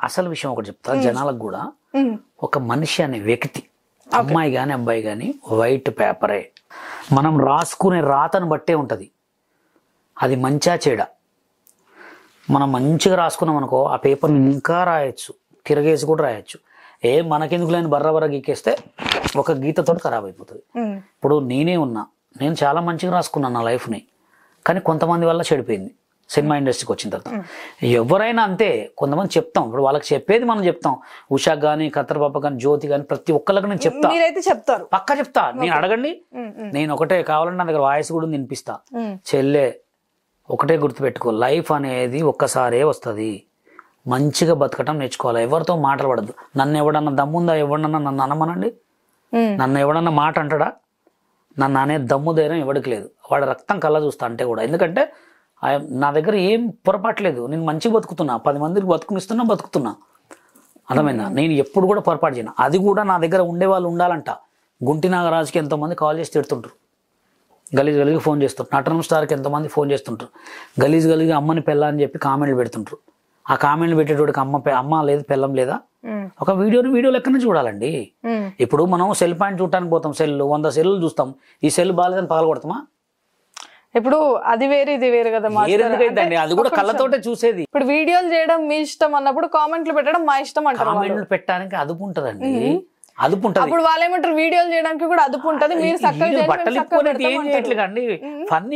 అసలు విషయం ఒకటి చెప్తా జనాలకు కూడా, ఒక మనిషి అనే వ్యక్తి, అమ్మాయి కానీ అబ్బాయి కానీ వైట్ పేపరే. మనం రాసుకునే రాతను బట్టే ఉంటుంది అది మంచా చెడా. మనం మంచిగా రాసుకున్నాం అనుకో ఆ పేపర్ని ఇంకా రాయొచ్చు, తిరగేసి కూడా రాయొచ్చు. మనకెందుకు లేని బర్ర గీకేస్తే ఒక గీతతో ఖరాబ్ అయిపోతుంది. ఇప్పుడు నేనే ఉన్నా, నేను చాలా మంచిగా రాసుకున్నాను నా లైఫ్ని, కానీ కొంతమంది వల్ల చెడిపోయింది సినిమా ఇండస్ట్రీకి వచ్చిన తర్వాత. ఎవరైనా అంతే, కొంతమంది చెప్తాం, ఇప్పుడు వాళ్ళకి చెప్పేది మనం చెప్తాం. ఉషా కానీ, ఖత్తర్ పాప కానీ, జ్యోతి కానీ, ప్రతి ఒక్కరికి నేను చెప్తా, పక్కా చెప్తా. నేను అడగండి, నేను ఒకటే కావాలంటే నా దగ్గర వాయిస్ కూడా వినిపిస్తా. చెల్లె ఒకటే గుర్తుపెట్టుకో, లైఫ్ అనేది ఒక్కసారే వస్తుంది. మంచిగా బతకటం నేర్చుకోవాలి, ఎవరితో మాటలు పడద్దు. నన్ను ఎవడన్నా దమ్ముందా, ఎవడన్నా నన్ను అనమనండి, నన్ను ఎవడన్నా మాట అంటాడా? నన్ను అనే దమ్ము ధైర్యం ఎవడికి లేదు. వాడు రక్తం కళ్ళ చూస్తా అంటే కూడా, ఎందుకంటే నా దగ్గర ఏం పొరపాటు లేదు. నేను మంచిగా బతుకుతున్నా, 10 మందికి బతుకుతున్నా. అర్థమైందా? నేను ఎప్పుడు కూడా పొరపాటు చేయను. అది కూడా నా దగ్గర ఉండే వాళ్ళు ఉండాలంట. గుంటి నాగరాజుకి ఎంతోమంది కాల్ చేసి తిడుతుంటారు, గలీజ్ ఫోన్ చేస్తుంటారు. నటనం స్టార్కి ఎంతోమంది ఫోన్ చేస్తుంటారు, గలీజ్ అమ్మని పెళ్ళ అని చెప్పి కామెంట్లు పెడుతుంటారు. ఆ కామెంట్లు పెట్టేటోడికి అమ్మ లేదు పెళ్ళం లేదా? ఒక వీడియో లెక్కనే చూడాలండి. ఇప్పుడు మనం సెల్ పాయింట్ చూడటానికి పోతాం, 100 సెల్లు చూస్తాం. ఈ సెల్ బాగాలేదని పగల కొడతామా? ఇప్పుడు అది వేరే ఇది వేరే కదా, అది కూడా కళ్ళతోటే చూసేది. ఇప్పుడు వీడియోలు చేయడం మీ ఇష్టం అన్నప్పుడు కామెంట్లు పెట్టడం మా ఇష్టం అంటారు. కామెంట్లు పెట్టడానికి అదుపు ఉంటదండి, అదుపు ఉంటది. అప్పుడు వాళ్ళు ఏమంటారు, వీడియోలు చేయడానికి కూడా అదుపు ఉంటది. మీరు బట్టలు ఏం చేయట్లేదు అండి, ఫన్నీ